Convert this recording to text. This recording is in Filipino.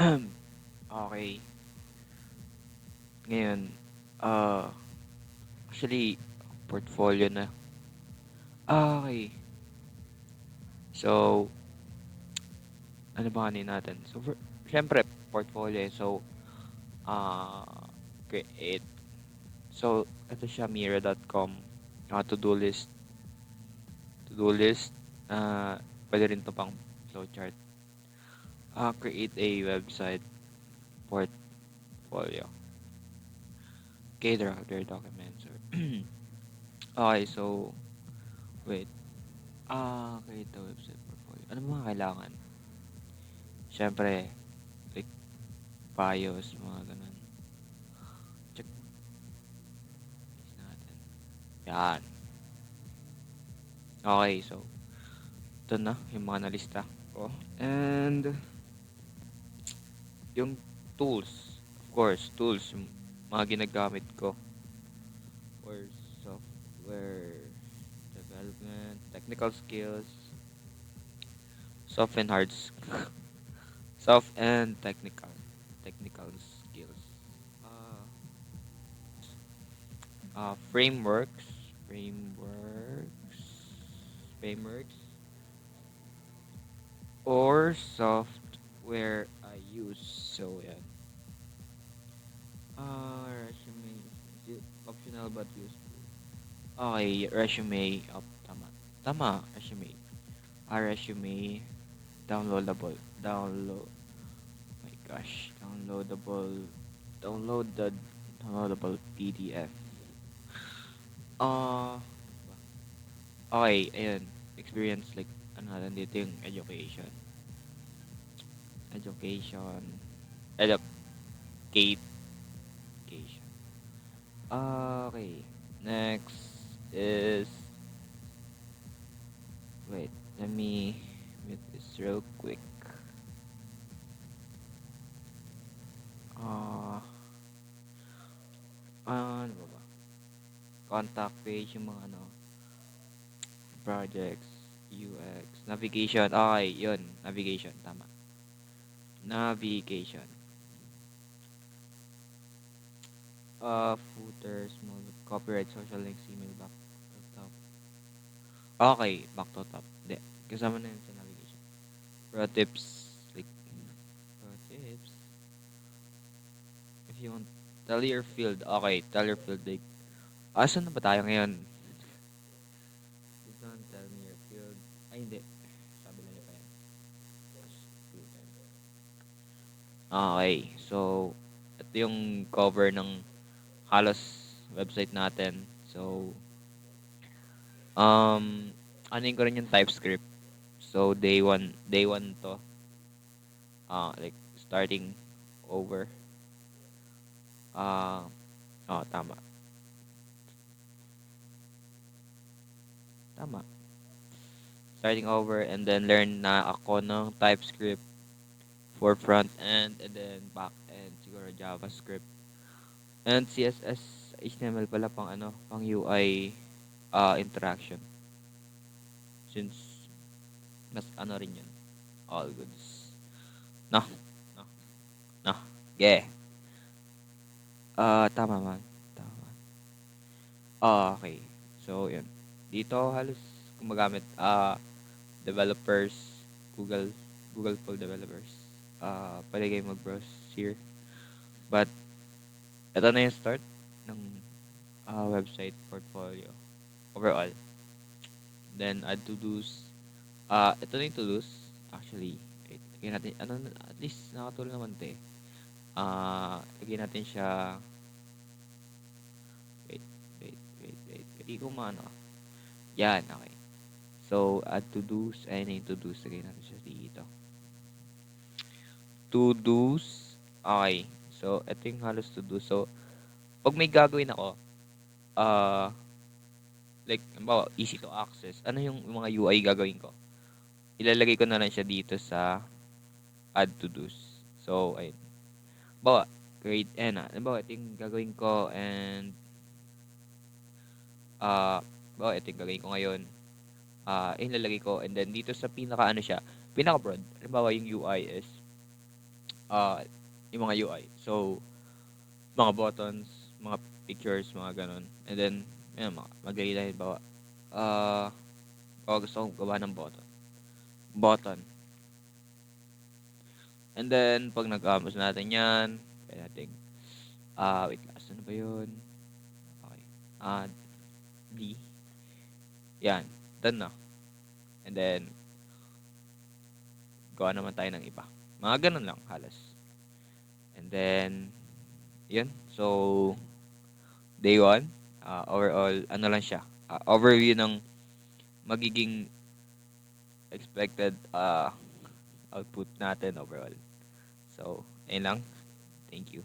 Okay. Ngayon, ah, actually, portfolio na. Okay. So, ano ba kanina natin? So, syempre, portfolio. So, ah, create. So, ito siya, Mira.com. To-do list. To-do list. Pwede rin to pang flowchart. Create a website portfolio. Okay, their documents. Okay, so, wait. Create a website portfolio. Ano mga kailangan? Siyempre, like, bios, mga ganun. Check natin. Yan. Okay, so, ito na, yung mga nalista ko. And, yung tools, of course, tools, yung mga ginagamit ko for software development, technical skills, soft and hard, soft and technical skills. Uh, frameworks, frameworks, frameworks, or software I use. So, yeah. Resume. Is it optional but useful? Okay, resume. Oh, tama. Tama, resume. Resume. Downloadable. My gosh. Downloaded. Downloadable PDF. Uh, okay, ayun. Experience like, ano natin dito yung education. Education. Education. Okay. Next is, wait, let me mute this real quick. Uh, ano ba ba? Contact page, yung mga ano, projects, UX, navigation. Okay, yun. Navigation, tama. Navigation. Footer, small, copyright, social links, email, back to top. Okay, back to top. Hindi. Kasama na yun sa navigation. Pro tips, like, pro tips. If you want, tell your field. Okay, tell your field, like, asan na ba tayo ngayon? You don't tell me your field. Ay, hindi. Sabi na niya pa yan. Okay, so, ito yung cover ng halos website natin. So, um, anin ko rin yung TypeScript. So, day one to. Like, starting over. Uh, tama. Tama. Starting over and then learn na ako ng TypeScript for front end and then back end siguro JavaScript and CSS HTML pala pang ano pang UI interaction since mas ano rin yun all goods no no no yeah tama man tama okay so yun dito halos gumagamit developers Google Google full developers pwede kayo mag-browse here but ito na yung start ng website portfolio overall. Then add to-dos. Ito na yung to-dos. Actually, wait, lagyan natin, ano, at least nakatulong naman ito eh. Lagyan natin siya, wait, wait. Hindi ko maano. Yan, okay. So, add to-dos. Ayun na yung to-dos. Lagyan natin siya dito. To-dos. Okay. So, ito yung halos to-dos. So, pag may gagawin ako, uh, like, halimbawa, easy to access. Ano yung mga UI gagawin ko? Ilalagay ko na lang siya dito sa add to do's. So, ayun. Bawa, create, bawa, ito yung gagawin ko and, bawa, ito yung gagawin ko ngayon. Yung lalagay ko and then dito sa pinaka, ano siya, pinaka broad. Halimbawa, yung UI is, ah, yung mga UI. So, mga buttons, mga pictures, mga gano'n. And then, ayun, maglagay tayo halimbawa, ah, gusto kong gawa ng button. And then, pag nag-amos natin yan, kaya natin, wait lang, ano ba yun? Okay. D. Yan, done na. And then, gawa naman tayo ng iba. Mga ganun lang, halos. And then, yun. So, day 1, overall, ano lang siya, overview ng magiging expected output natin overall. So, ayun lang. Thank you.